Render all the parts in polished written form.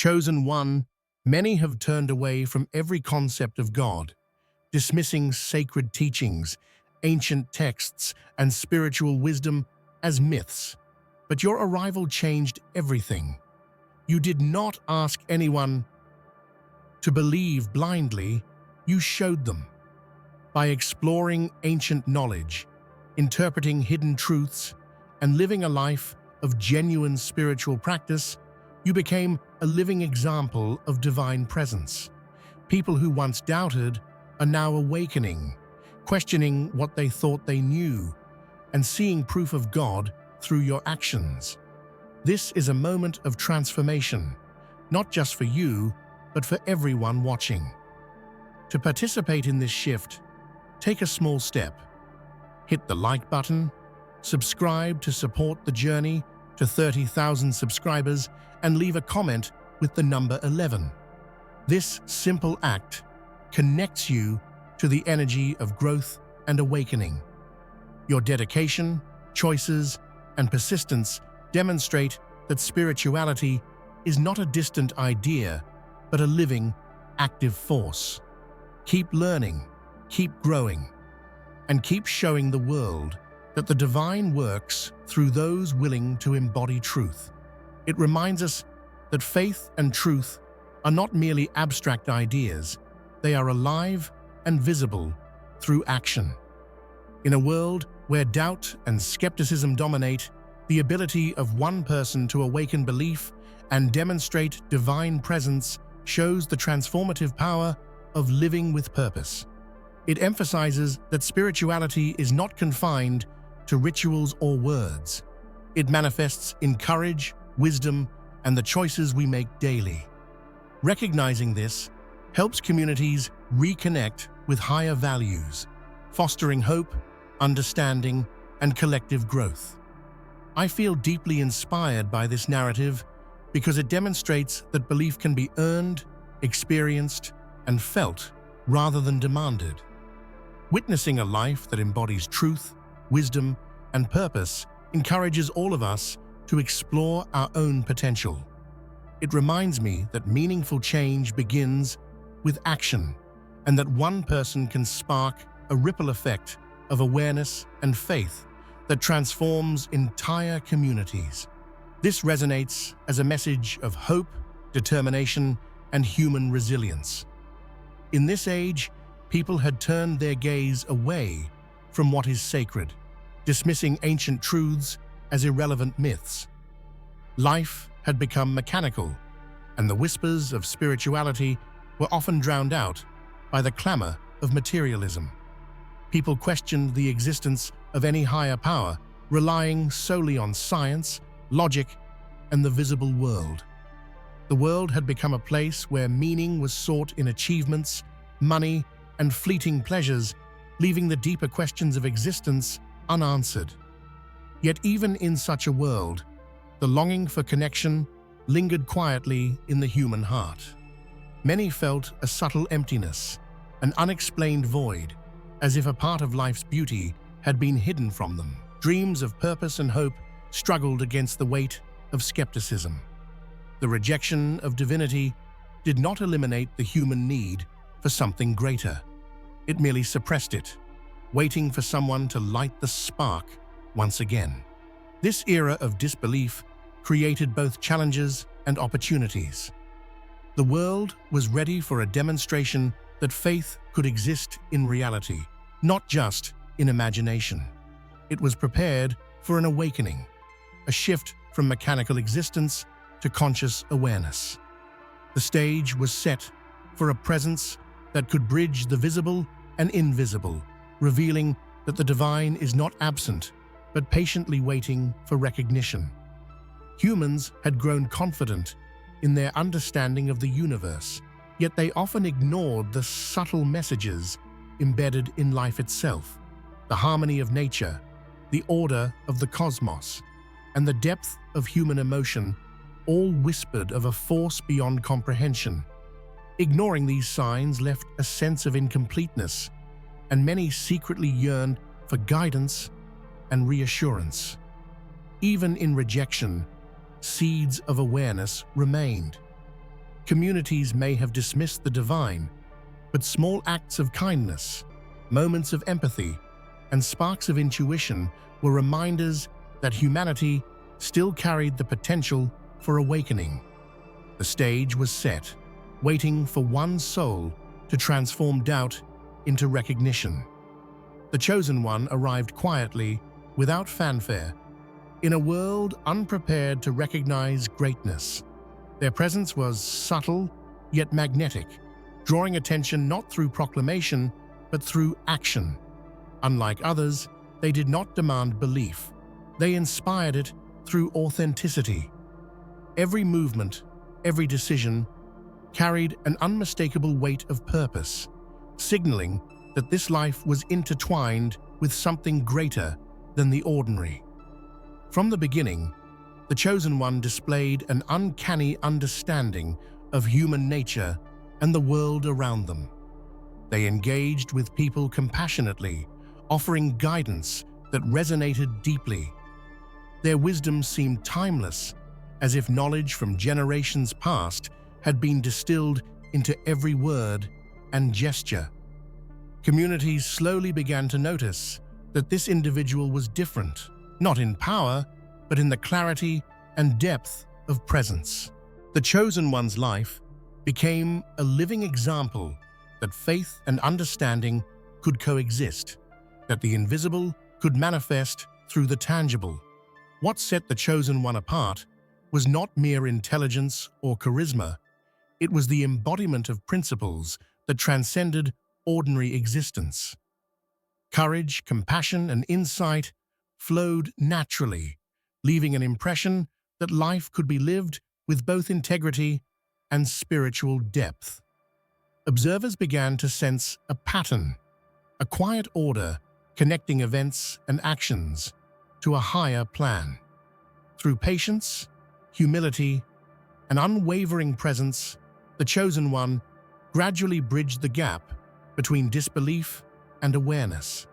chosen one, many have turned away from every concept of God, dismissing sacred teachings, ancient texts, and spiritual wisdom as myths. But your arrival changed everything. You did not ask anyone to believe blindly, you showed them. By exploring ancient knowledge, interpreting hidden truths, and living a life of genuine spiritual practice, you became a living example of divine presence. People who once doubted are now awakening, questioning what they thought they knew, and seeing proof of God through your actions. This is a moment of transformation, not just for you, but for everyone watching. To participate in this shift, take a small step. Hit the like button, subscribe to support the journey to 30,000 subscribers, and leave a comment with the number 11. This simple act connects you to the energy of growth and awakening. Your dedication, choices, and persistence demonstrate that spirituality is not a distant idea, but a living, active force. Keep learning, keep growing, and keep showing the world that the divine works through those willing to embody truth. It reminds us that faith and truth are not merely abstract ideas, they are alive and visible through action. In a world where doubt and skepticism dominate, the ability of one person to awaken belief and demonstrate divine presence shows the transformative power of living with purpose. It emphasizes that spirituality is not confined to rituals or words. It manifests in courage, wisdom, and the choices we make daily. Recognizing this helps communities reconnect with higher values, fostering hope, understanding, and collective growth. I feel deeply inspired by this narrative because it demonstrates that belief can be earned, experienced, and felt rather than demanded. Witnessing a life that embodies truth, wisdom, and purpose encourages all of us to explore our own potential. It reminds me that meaningful change begins with action, and that one person can spark a ripple effect of awareness and faith that transforms entire communities. This resonates as a message of hope, determination, and human resilience. In this age, people had turned their gaze away from what is sacred, dismissing ancient truths as irrelevant myths. Life had become mechanical, and the whispers of spirituality were often drowned out by the clamor of materialism. People questioned the existence of any higher power, relying solely on science, logic, and the visible world. The world had become a place where meaning was sought in achievements, money, and fleeting pleasures, leaving the deeper questions of existence unanswered. Yet even in such a world, the longing for connection lingered quietly in the human heart. Many felt a subtle emptiness, an unexplained void, as if a part of life's beauty had been hidden from them. Dreams of purpose and hope struggled against the weight of skepticism. The rejection of divinity did not eliminate the human need for something greater. It merely suppressed it, waiting for someone to light the spark once again. This era of disbelief created both challenges and opportunities. The world was ready for a demonstration that faith could exist in reality, not just in imagination. It was prepared for an awakening, a shift from mechanical existence to conscious awareness. The stage was set for a presence that could bridge the visible and invisible, revealing that the divine is not absent, but patiently waiting for recognition. Humans had grown confident in their understanding of the universe, yet they often ignored the subtle messages embedded in life itself. The harmony of nature, the order of the cosmos, and the depth of human emotion all whispered of a force beyond comprehension. Ignoring these signs left a sense of incompleteness, and many secretly yearned for guidance and reassurance. Even in rejection, seeds of awareness remained. Communities may have dismissed the divine, but small acts of kindness, moments of empathy, and sparks of intuition were reminders that humanity still carried the potential for awakening. The stage was set, waiting for one soul to transform doubt into recognition. The chosen one arrived quietly, without fanfare, in a world unprepared to recognize greatness. Their presence was subtle, yet magnetic, drawing attention not through proclamation, but through action. Unlike others, they did not demand belief. They inspired it through authenticity. Every movement, every decision, carried an unmistakable weight of purpose, signaling that this life was intertwined with something greater than the ordinary. From the beginning, the Chosen One displayed an uncanny understanding of human nature and the world around them. They engaged with people compassionately, offering guidance that resonated deeply. Their wisdom seemed timeless, as if knowledge from generations past had been distilled into every word and gesture. Communities slowly began to notice that this individual was different, not in power, but in the clarity and depth of presence. The Chosen One's life became a living example that faith and understanding could coexist, that the invisible could manifest through the tangible. What set the Chosen One apart was not mere intelligence or charisma. It was the embodiment of principles that transcended ordinary existence. Courage, compassion, and insight flowed naturally, leaving an impression that life could be lived with both integrity and spiritual depth. Observers began to sense a pattern, a quiet order connecting events and actions to a higher plan. Through patience, humility, and unwavering presence, the Chosen One gradually bridged the gap between disbelief and awareness.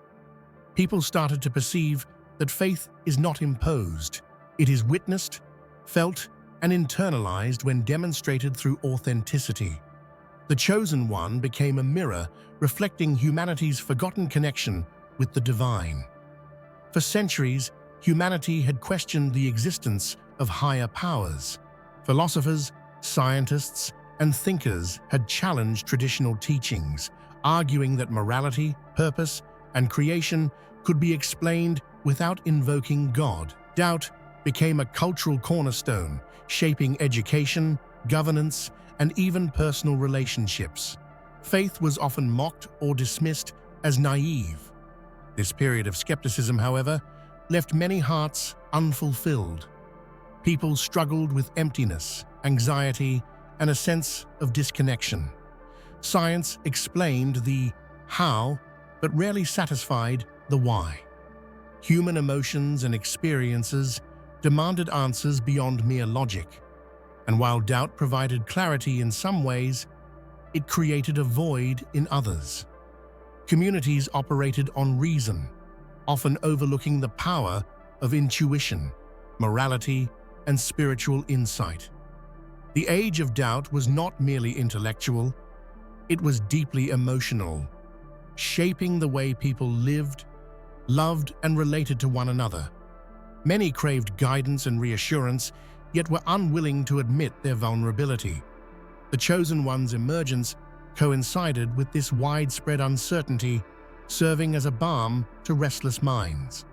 People started to perceive that faith is not imposed. It is witnessed, felt, and internalized when demonstrated through authenticity. The Chosen One became a mirror reflecting humanity's forgotten connection with the divine. For centuries, humanity had questioned the existence of higher powers. Philosophers, scientists, and thinkers had challenged traditional teachings, arguing that morality, purpose, and creation could be explained without invoking God. Doubt became a cultural cornerstone, shaping education, governance, and even personal relationships. Faith was often mocked or dismissed as naive. This period of skepticism, however, left many hearts unfulfilled. People struggled with emptiness, anxiety, and a sense of disconnection. Science explained the how, but rarely satisfied the why. Human emotions and experiences demanded answers beyond mere logic, and while doubt provided clarity in some ways, it created a void in others. Communities operated on reason, often overlooking the power of intuition, morality, and spiritual insight. The age of doubt was not merely intellectual, it was deeply emotional, shaping the way people lived, loved, and related to one another. Many craved guidance and reassurance, yet were unwilling to admit their vulnerability. The Chosen One's emergence coincided with this widespread uncertainty, serving as a balm to restless minds.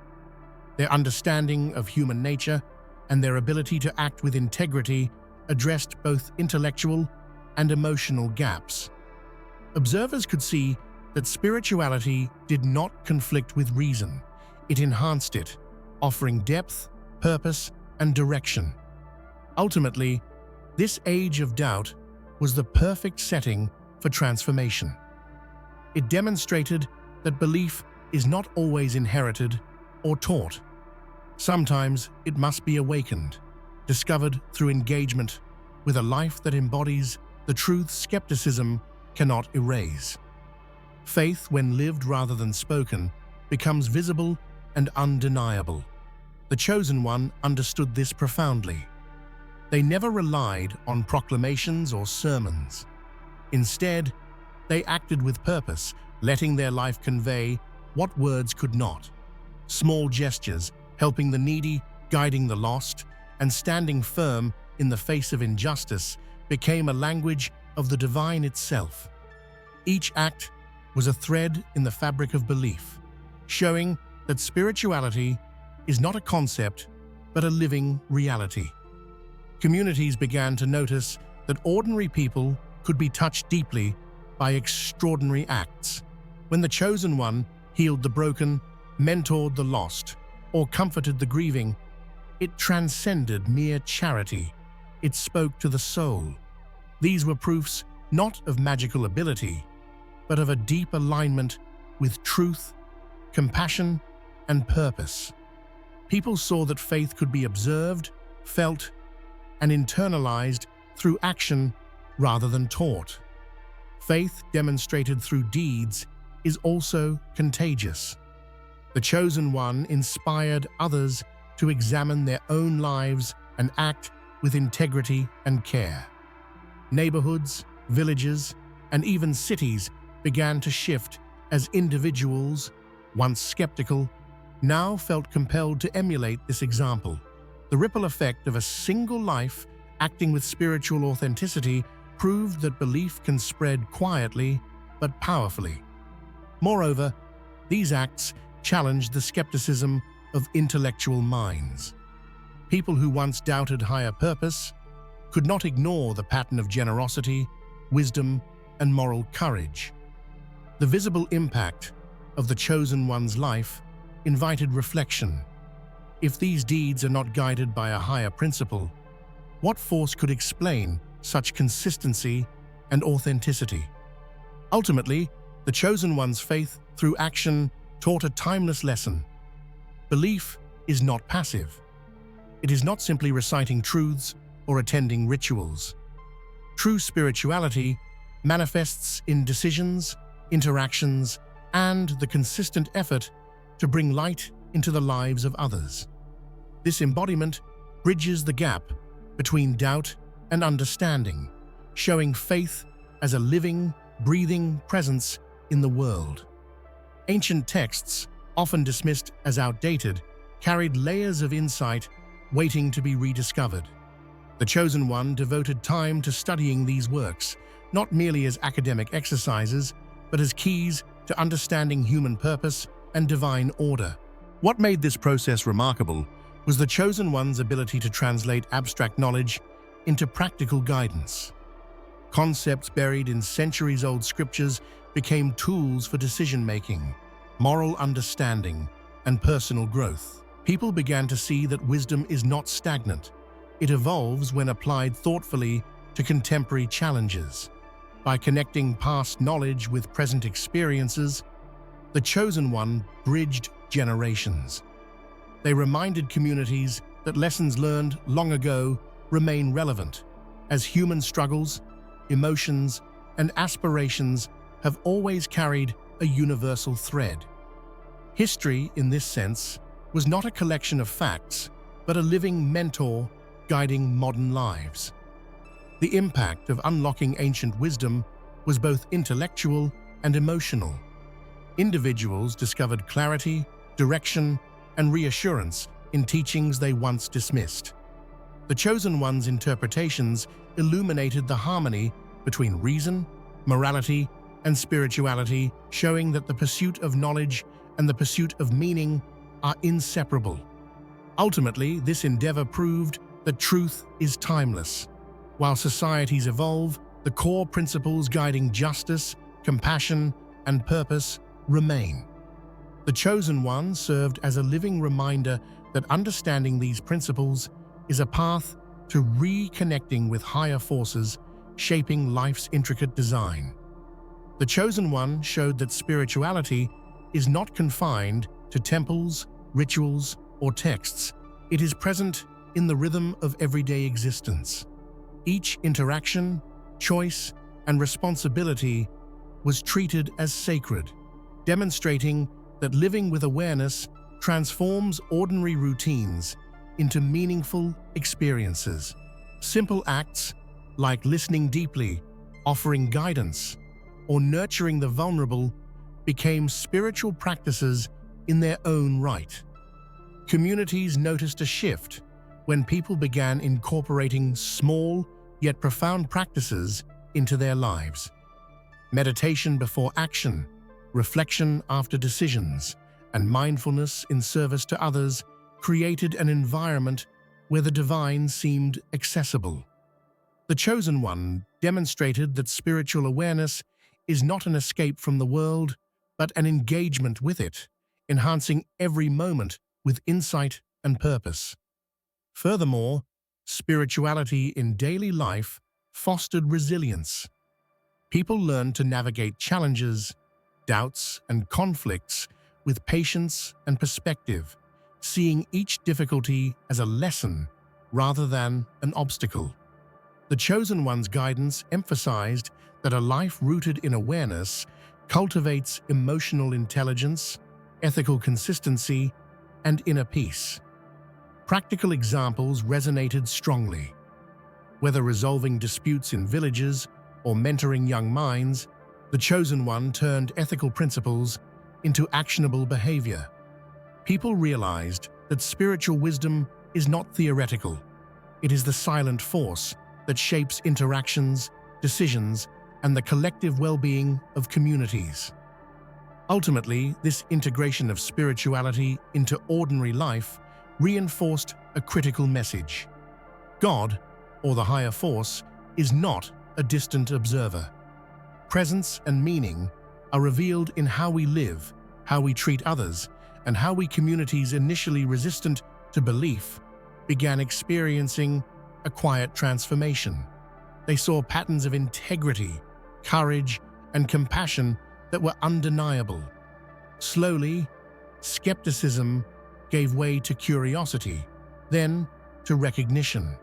Their understanding of human nature and their ability to act with integrity addressed both intellectual and emotional gaps. Observers could see that spirituality did not conflict with reason. It enhanced it, offering depth, purpose, and direction. Ultimately, this age of doubt was the perfect setting for transformation. It demonstrated that belief is not always inherited or taught. Sometimes it must be awakened, discovered through engagement with a life that embodies the truth skepticism cannot erase. Faith, when lived rather than spoken, becomes visible and undeniable. The Chosen One understood this profoundly. They never relied on proclamations or sermons. Instead, they acted with purpose, letting their life convey what words could not. Small gestures, helping the needy, guiding the lost, and standing firm in the face of injustice became a language of the divine itself. Each act was a thread in the fabric of belief, showing that spirituality is not a concept, but a living reality. Communities began to notice that ordinary people could be touched deeply by extraordinary acts. When the chosen one healed the broken, mentored the lost, or comforted the grieving, it transcended mere charity. It spoke to the soul. These were proofs not of magical ability, but of a deep alignment with truth, compassion, and purpose. People saw that faith could be observed, felt, and internalized through action rather than taught. Faith demonstrated through deeds is also contagious. The chosen one inspired others to examine their own lives and act with integrity and care. Neighborhoods, villages, and even cities began to shift as individuals, once skeptical, now felt compelled to emulate this example. The ripple effect of a single life acting with spiritual authenticity proved that belief can spread quietly but powerfully. Moreover, these acts challenged the skepticism of intellectual minds. People who once doubted higher purpose could not ignore the pattern of generosity, wisdom, and moral courage. The visible impact of the chosen one's life invited reflection. If these deeds are not guided by a higher principle, what force could explain such consistency and authenticity? Ultimately, the chosen one's faith through action taught a timeless lesson. Belief is not passive. It is not simply reciting truths or attending rituals. True spirituality manifests in decisions, interactions, and the consistent effort to bring light into the lives of others. This embodiment bridges the gap between doubt and understanding, showing faith as a living, breathing presence in the world. Ancient texts, often dismissed as outdated, carried layers of insight waiting to be rediscovered. The chosen one devoted time to studying these works, not merely as academic exercises, but as keys to understanding human purpose and divine order. What made this process remarkable was the chosen one's ability to translate abstract knowledge into practical guidance. Concepts buried in centuries-old scriptures became tools for decision-making, moral understanding, and personal growth. People began to see that wisdom is not stagnant. It evolves when applied thoughtfully to contemporary challenges. By connecting past knowledge with present experiences, the chosen one bridged generations. They reminded communities that lessons learned long ago remain relevant, as human struggles, emotions, and aspirations have always carried a universal thread. History, in this sense, was not a collection of facts, but a living mentor guiding modern lives. The impact of unlocking ancient wisdom was both intellectual and emotional. Individuals discovered clarity, direction, and reassurance in teachings they once dismissed. The chosen one's interpretations illuminated the harmony between reason, morality, and spirituality, showing that the pursuit of knowledge and the pursuit of meaning are inseparable. Ultimately, this endeavor proved that truth is timeless. While societies evolve, the core principles guiding justice, compassion, and purpose remain. The chosen one served as a living reminder that understanding these principles is a path to reconnecting with higher forces shaping life's intricate design. The chosen one showed that spirituality is not confined to temples, rituals, or texts. It is present in the rhythm of everyday existence. Each interaction, choice, and responsibility was treated as sacred, demonstrating that living with awareness transforms ordinary routines into meaningful experiences. Simple acts like listening deeply, offering guidance, or nurturing the vulnerable became spiritual practices in their own right. Communities noticed a shift when people began incorporating small yet profound practices into their lives. Meditation before action, reflection after decisions, and mindfulness in service to others created an environment where the divine seemed accessible. The Chosen One demonstrated that spiritual awareness is not an escape from the world, but an engagement with it, enhancing every moment with insight and purpose. Furthermore, spirituality in daily life fostered resilience. People learned to navigate challenges, doubts, and conflicts with patience and perspective, seeing each difficulty as a lesson rather than an obstacle. The Chosen One's guidance emphasized that a life rooted in awareness cultivates emotional intelligence, ethical consistency, and inner peace. Practical examples resonated strongly. Whether resolving disputes in villages or mentoring young minds, the Chosen One turned ethical principles into actionable behavior. People realized that spiritual wisdom is not theoretical. It is the silent force that shapes interactions, decisions, and the collective well-being of communities. Ultimately, this integration of spirituality into ordinary life reinforced a critical message. God, or the higher force, is not a distant observer. Presence and meaning are revealed in how we live, how we treat others, and how communities initially resistant to belief began experiencing a quiet transformation. They saw patterns of integrity, courage, and compassion that were undeniable. Slowly, skepticism gave way to curiosity, then to recognition.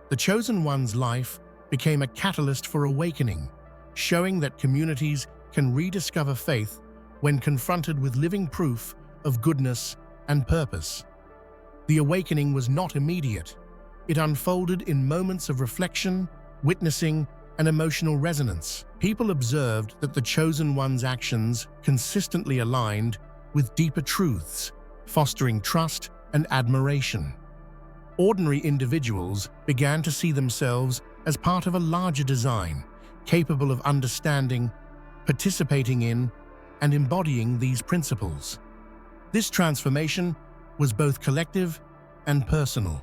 The Chosen One's life became a catalyst for awakening, showing that communities can rediscover faith when confronted with living proof of goodness and purpose. The awakening was not immediate. It unfolded in moments of reflection, witnessing, and emotional resonance. People observed that the Chosen One's actions consistently aligned with deeper truths, fostering trust and admiration. Ordinary individuals began to see themselves as part of a larger design, capable of understanding, participating in, and embodying these principles. This transformation was both collective and personal.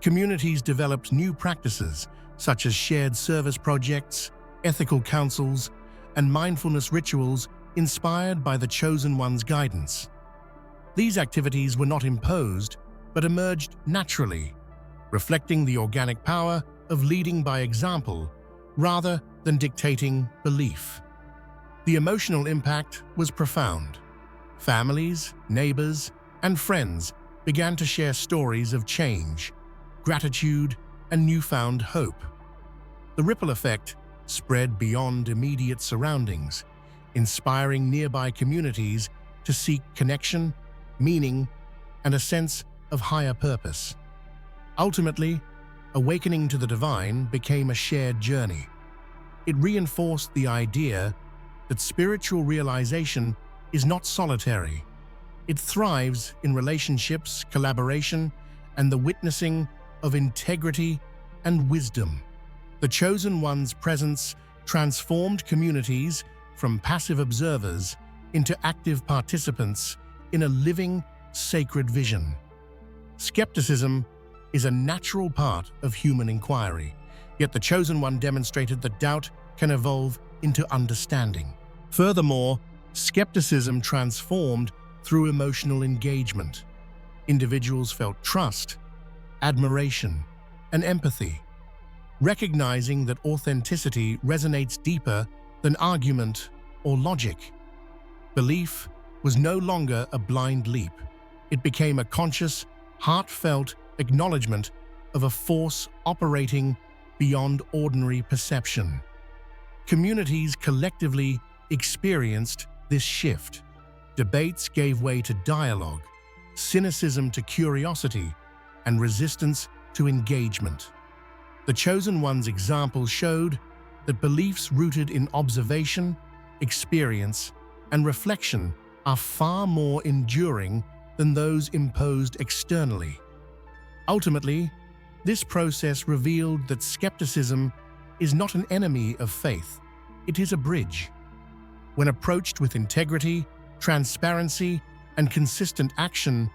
Communities developed new practices such as shared service projects, ethical councils, and mindfulness rituals inspired by the Chosen One's guidance. These activities were not imposed, but emerged naturally, reflecting the organic power of leading by example rather than dictating belief. The emotional impact was profound. Families, neighbors, and friends began to share stories of change, gratitude, and newfound hope. The ripple effect spread beyond immediate surroundings, inspiring nearby communities to seek connection, meaning, and a sense of higher purpose. Ultimately, awakening to the divine became a shared journey. It reinforced the idea that spiritual realization is not solitary. It thrives in relationships, collaboration, and the witnessing of integrity and wisdom. The Chosen One's presence transformed communities from passive observers into active participants in a living, sacred vision. Skepticism is a natural part of human inquiry, yet the Chosen One demonstrated that doubt can evolve into understanding. Furthermore, skepticism transformed through emotional engagement. Individuals felt trust, admiration, and empathy, recognizing that authenticity resonates deeper than argument or logic. Belief was no longer a blind leap. It became a conscious, heartfelt acknowledgement of a force operating beyond ordinary perception. Communities collectively experienced this shift. Debates gave way to dialogue, cynicism to curiosity, and resistance to engagement. The Chosen One's example showed that beliefs rooted in observation, experience, and reflection are far more enduring than those imposed externally. Ultimately, this process revealed that skepticism is not an enemy of faith, it is a bridge. When approached with integrity, transparency, and consistent action,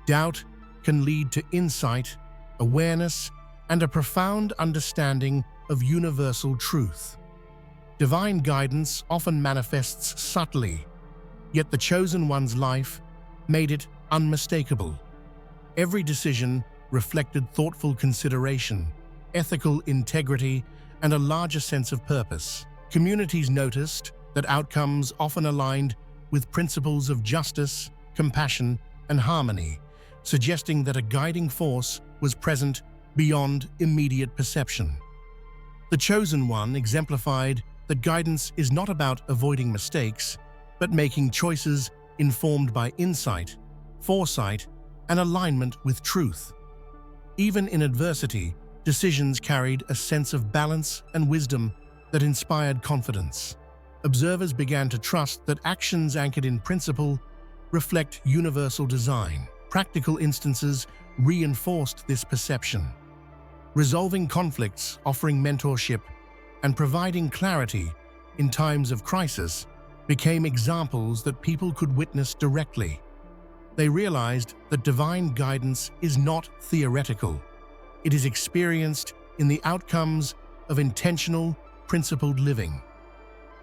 doubt can lead to insight, awareness, and a profound understanding of universal truth. Divine guidance often manifests subtly, yet the Chosen One's life made it unmistakable. Every decision reflected thoughtful consideration, ethical integrity, and a larger sense of purpose. Communities noticed that outcomes often aligned with principles of justice, compassion, and harmony, suggesting that a guiding force was present beyond immediate perception. The Chosen One exemplified that guidance is not about avoiding mistakes, but making choices informed by insight, foresight, and alignment with truth. Even in adversity, decisions carried a sense of balance and wisdom that inspired confidence. Observers began to trust that actions anchored in principle reflect universal design. Practical instances reinforced this perception. Resolving conflicts, offering mentorship, and providing clarity in times of crisis became examples that people could witness directly. They realized that divine guidance is not theoretical. It is experienced in the outcomes of intentional, principled living.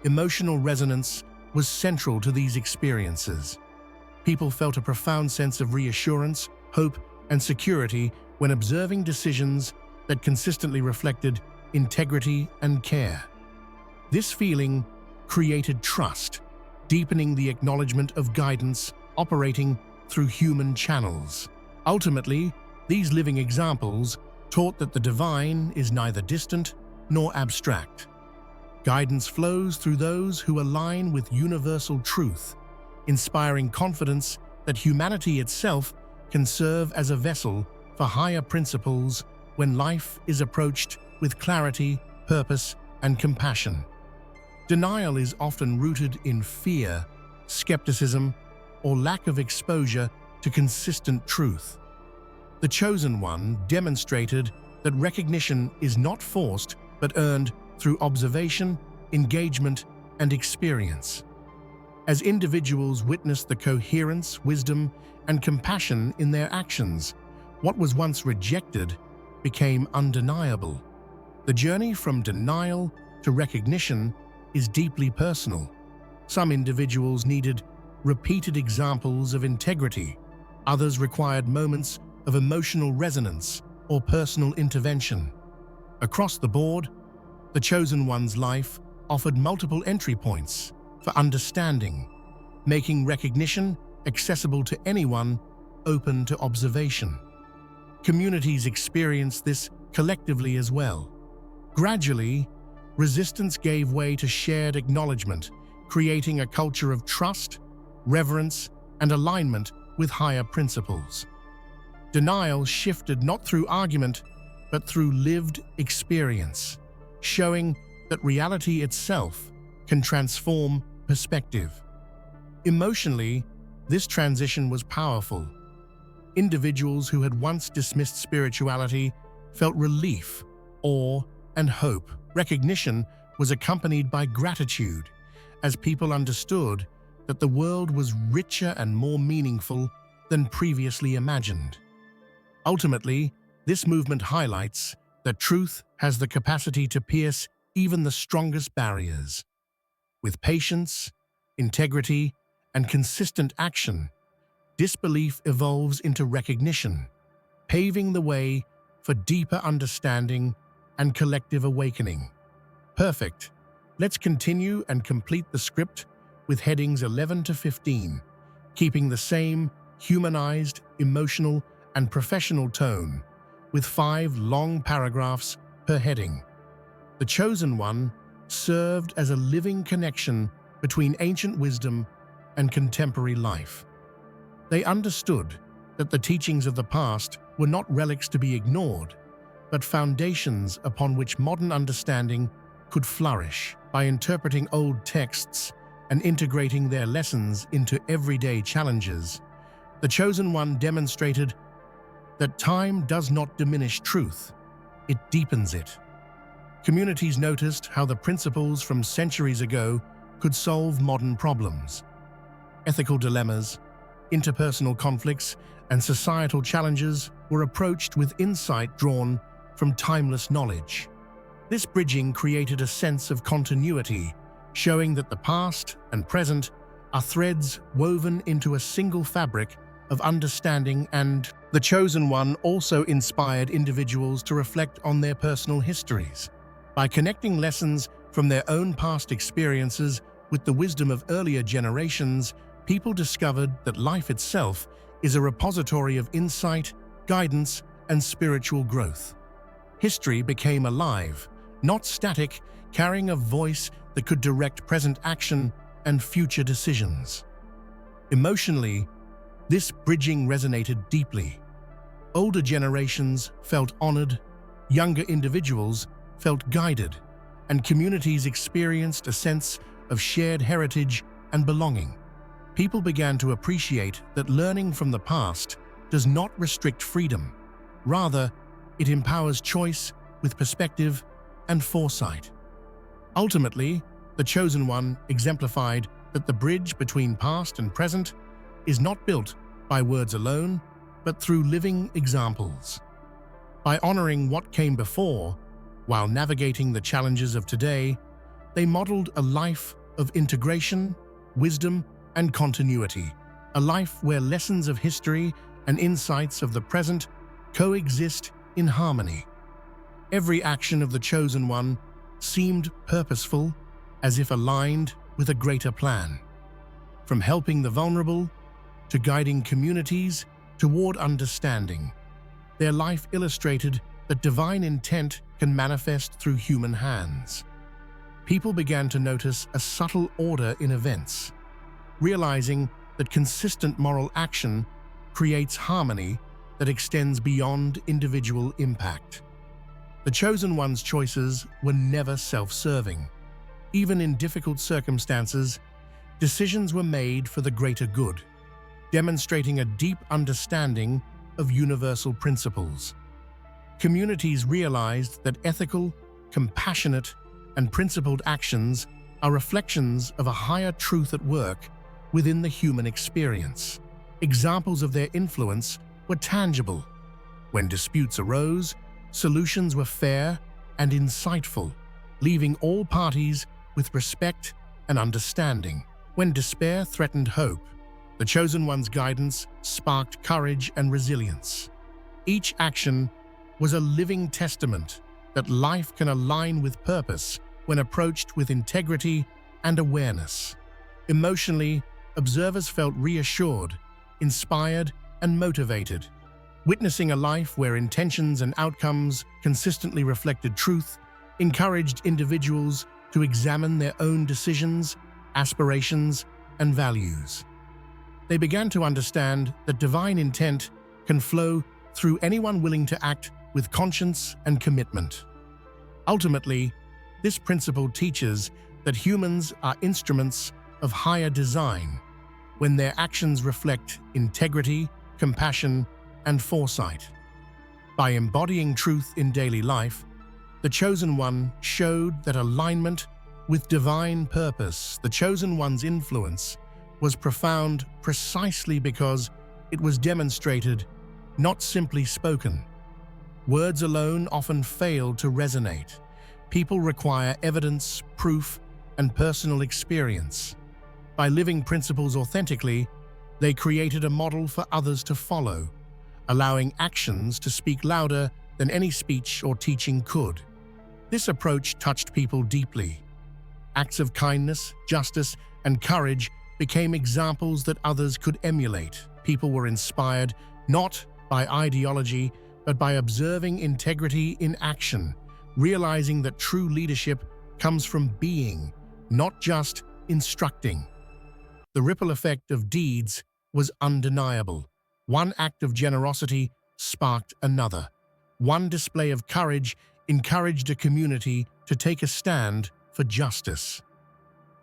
Emotional resonance was central to these experiences. People felt a profound sense of reassurance, hope, and security when observing decisions that consistently reflected integrity and care. This feeling created trust, deepening the acknowledgement of guidance operating through human channels. Ultimately, these living examples taught that the divine is neither distant nor abstract. Guidance flows through those who align with universal truth, inspiring confidence that humanity itself can serve as a vessel for higher principles when life is approached with clarity, purpose, and compassion. Denial is often rooted in fear, skepticism, or lack of exposure to consistent truth. The Chosen One demonstrated that recognition is not forced but earned through observation, engagement, and experience. As individuals witnessed the coherence, wisdom, and compassion in their actions, what was once rejected became undeniable. The journey from denial to recognition is deeply personal. Some individuals needed repeated examples of integrity. Others required moments of emotional resonance or personal intervention. Across the board, the Chosen One's life offered multiple entry points for understanding, making recognition accessible to anyone open to observation. Communities experienced this collectively as well. Gradually, resistance gave way to shared acknowledgement, creating a culture of trust, reverence, and alignment with higher principles. Denial shifted not through argument, but through lived experience, showing that reality itself can transform perspective. Emotionally, this transition was powerful. Individuals who had once dismissed spirituality felt relief, awe, and hope. Recognition was accompanied by gratitude, as people understood that the world was richer and more meaningful than previously imagined. Ultimately, this movement highlights that truth has the capacity to pierce even the strongest barriers. With patience, integrity, and consistent action, disbelief evolves into recognition, paving the way for deeper understanding and collective awakening. Perfect. Let's continue and complete the script with headings 11 to 15, keeping the same humanized, emotional, and professional tone, with 5 long paragraphs per heading. The Chosen One served as a living connection between ancient wisdom and contemporary life. They understood that the teachings of the past were not relics to be ignored, but foundations upon which modern understanding could flourish. By interpreting old texts and integrating their lessons into everyday challenges, the Chosen One demonstrated that time does not diminish truth, it deepens it. Communities noticed how the principles from centuries ago could solve modern problems. Ethical dilemmas, interpersonal conflicts, and societal challenges were approached with insight drawn from timeless knowledge. This bridging created a sense of continuity, showing that the past and present are threads woven into a single fabric of understanding. And the Chosen One also inspired individuals to reflect on their personal histories. By connecting lessons from their own past experiences with the wisdom of earlier generations, people discovered that life itself is a repository of insight, guidance, and spiritual growth. History became alive, not static, carrying a voice that could direct present action and future decisions. Emotionally, this bridging resonated deeply. Older generations felt honored, younger individuals felt guided, and communities experienced a sense of shared heritage and belonging. People began to appreciate that learning from the past does not restrict freedom. Rather, it empowers choice with perspective and foresight. Ultimately, the Chosen One exemplified that the bridge between past and present is not built by words alone, but through living examples. By honoring what came before, while navigating the challenges of today, they modeled a life of integration, wisdom, and continuity, a life where lessons of history and insights of the present coexist in harmony. Every action of the Chosen One seemed purposeful, as if aligned with a greater plan. From helping the vulnerable to guiding communities toward understanding, their life illustrated that divine intent can manifest through human hands. People began to notice a subtle order in events, realizing that consistent moral action creates harmony that extends beyond individual impact. The Chosen One's choices were never self-serving. Even in difficult circumstances, decisions were made for the greater good, demonstrating a deep understanding of universal principles. Communities realized that ethical, compassionate, and principled actions are reflections of a higher truth at work within the human experience. Examples of their influence were tangible. When disputes arose, solutions were fair and insightful, leaving all parties with respect and understanding. When despair threatened hope, the Chosen One's guidance sparked courage and resilience. Each action was a living testament that life can align with purpose when approached with integrity and awareness. Emotionally, observers felt reassured, inspired, and motivated. Witnessing a life where intentions and outcomes consistently reflected truth encouraged individuals to examine their own decisions, aspirations, and values. They began to understand that divine intent can flow through anyone willing to act with conscience and commitment. Ultimately, this principle teaches that humans are instruments of higher design when their actions reflect integrity, compassion, and foresight. By embodying truth in daily life, the Chosen One showed that alignment with divine purpose, the Chosen One's influence, was profound precisely because it was demonstrated, not simply spoken. Words alone often fail to resonate. People require evidence, proof, and personal experience. By living principles authentically, they created a model for others to follow, allowing actions to speak louder than any speech or teaching could. This approach touched people deeply. Acts of kindness, justice, and courage became examples that others could emulate. People were inspired not by ideology, but by observing integrity in action, realizing that true leadership comes from being, not just instructing. The ripple effect of deeds was undeniable. One act of generosity sparked another, One display of courage encouraged a community to take a stand for justice.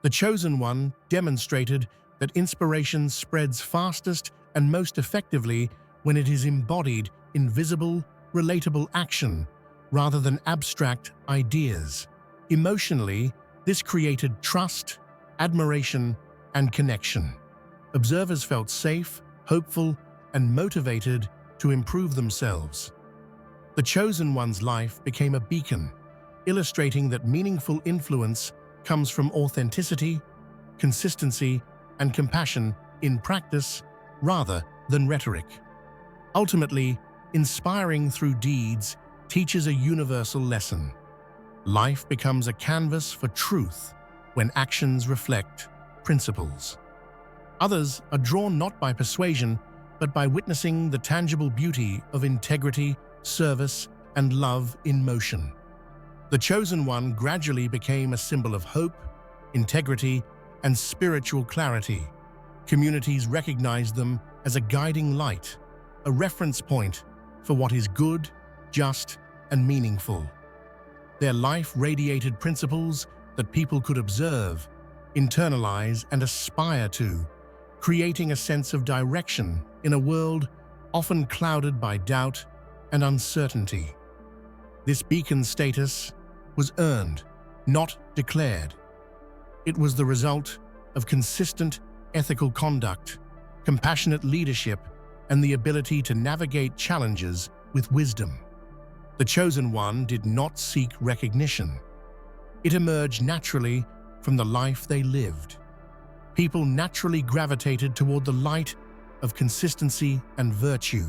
The chosen one demonstrated that inspiration spreads fastest and most effectively when it is embodied in visible, relatable action rather than abstract ideas. Emotionally, this created trust, admiration, and connection. Observers felt safe, hopeful, and motivated to improve themselves. The chosen one's life became a beacon, illustrating that meaningful influence comes from authenticity, consistency, and compassion in practice rather than rhetoric. Ultimately, inspiring through deeds teaches a universal lesson. Life becomes a canvas for truth when actions reflect principles. Others are drawn not by persuasion, but by witnessing the tangible beauty of integrity, service, and love in motion. The chosen one gradually became a symbol of hope, integrity, and spiritual clarity. Communities recognized them as a guiding light, a reference point for what is good, just, and meaningful. Their life radiated principles that people could observe, internalize, and aspire to, creating a sense of direction in a world often clouded by doubt and uncertainty. This beacon status was earned, not declared. It was the result of consistent ethical conduct, compassionate leadership, and the ability to navigate challenges with wisdom. The chosen one did not seek recognition. It emerged naturally from the life they lived. People naturally gravitated toward the light of consistency and virtue,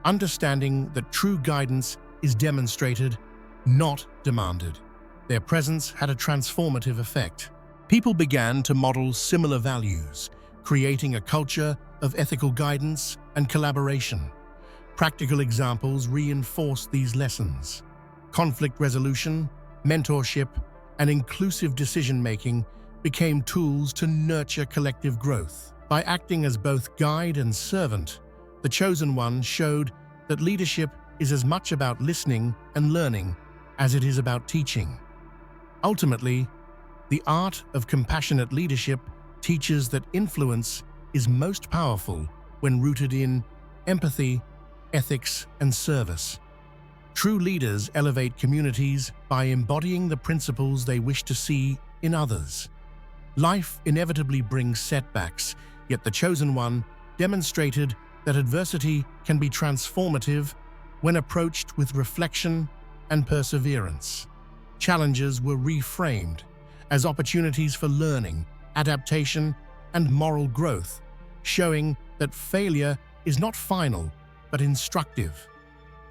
understanding that true guidance is demonstrated, not demanded. Their presence had a transformative effect. People began to model similar values, creating a culture of ethical guidance and collaboration. Practical examples reinforced these lessons. Conflict resolution, mentorship, and inclusive decision-making became tools to nurture collective growth. By acting as both guide and servant, the chosen one showed that leadership is as much about listening and learning as it is about teaching. Ultimately, the art of compassionate leadership teaches that influence is most powerful when rooted in empathy, ethics, and service. True leaders elevate communities by embodying the principles they wish to see in others. Life inevitably brings setbacks, yet the chosen one demonstrated that adversity can be transformative when approached with reflection and perseverance. Challenges were reframed as opportunities for learning, adaptation, and moral growth, showing that failure is not final but instructive.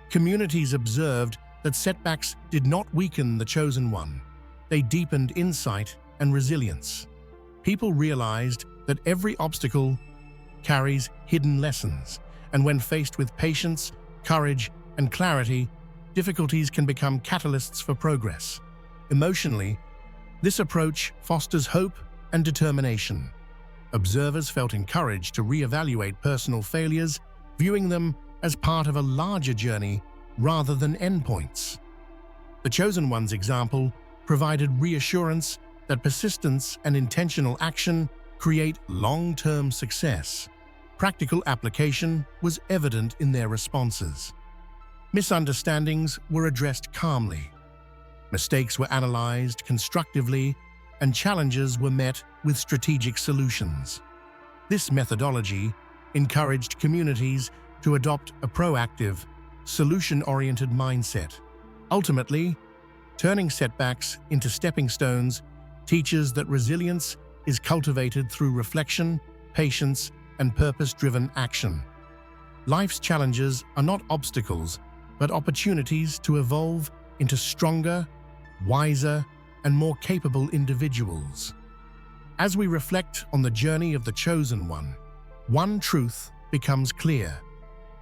Communities observed that setbacks did not weaken the chosen one. They deepened insight and resilience. People realized that every obstacle carries hidden lessons, and when faced with patience, courage, and clarity, difficulties can become catalysts for progress. Emotionally, this approach fosters hope and determination. Observers felt encouraged to reevaluate personal failures, viewing them as part of a larger journey rather than endpoints. The chosen one's example provided reassurance that persistence and intentional action create long-term success. Practical application was evident in their responses. Misunderstandings were addressed calmly. Mistakes were analyzed constructively, and challenges were met with strategic solutions. This methodology encouraged communities to adopt a proactive, solution-oriented mindset. Ultimately, turning setbacks into stepping stones teaches that resilience is cultivated through reflection, patience, and purpose-driven action. Life's challenges are not obstacles, but opportunities to evolve into stronger, wiser, and more capable individuals. As we reflect on the journey of the chosen one truth becomes clear.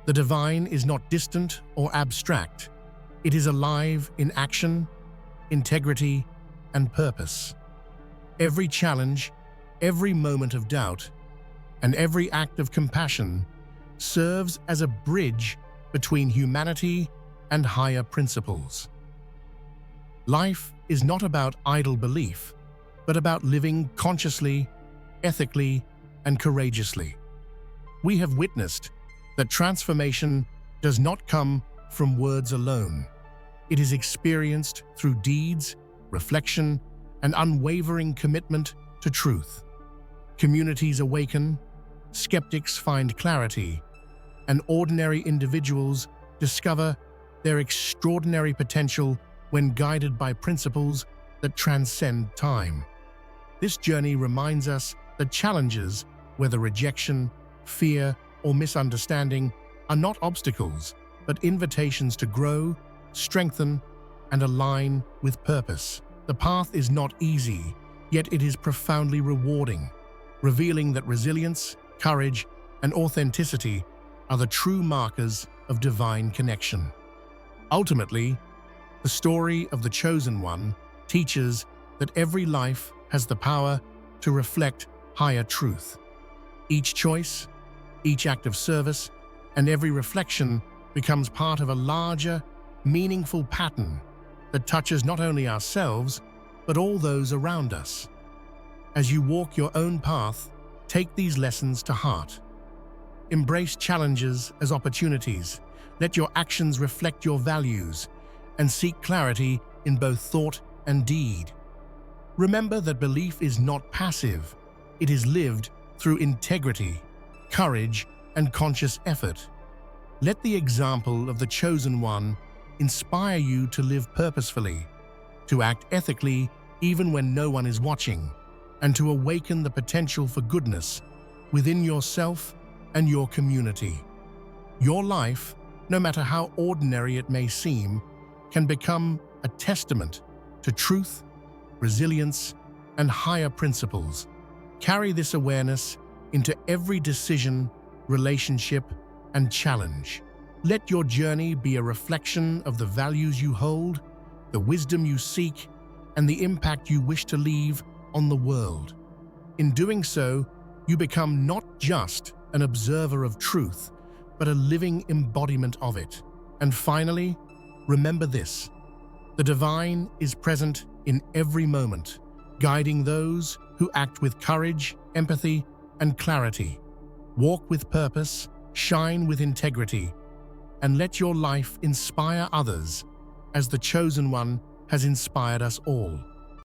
The divine is not distant or abstract. It is alive in action, integrity, and purpose. Every challenge, every moment of doubt, and every act of compassion serves as a bridge between humanity and higher principles. Life is not about idle belief, but about living consciously, ethically, and courageously. We have witnessed that transformation does not come from words alone. It is experienced through deeds, reflection, and unwavering commitment to truth. Communities awaken, skeptics find clarity, and ordinary individuals discover their extraordinary potential when guided by principles that transcend time. This journey reminds us that challenges, whether rejection, fear, or misunderstanding, are not obstacles, but invitations to grow, strengthen, and align with purpose. The path is not easy, yet it is profoundly rewarding, revealing that resilience, courage, and authenticity are the true markers of divine connection. Ultimately, the story of the Chosen One teaches that every life has the power to reflect higher truth. Each choice, each act of service, and every reflection becomes part of a larger, meaningful pattern that touches not only ourselves, but all those around us. As you walk your own path, take these lessons to heart. Embrace challenges as opportunities. Let your actions reflect your values, and seek clarity in both thought and deed. Remember that belief is not passive. It is lived through integrity, courage, and conscious effort. Let the example of the Chosen One inspire you to live purposefully, to act ethically even when no one is watching, and to awaken the potential for goodness within yourself and your community. Your life, no matter how ordinary it may seem, can become a testament to truth, resilience, and higher principles. Carry this awareness into every decision, relationship, and challenge. Let your journey be a reflection of the values you hold, the wisdom you seek, and the impact you wish to leave on the world. In doing so, you become not just an observer of truth, but a living embodiment of it. And finally, remember this: the divine is present in every moment, guiding those who act with courage, empathy, and clarity. Walk with purpose, shine with integrity, and let your life inspire others as the Chosen One has inspired us all.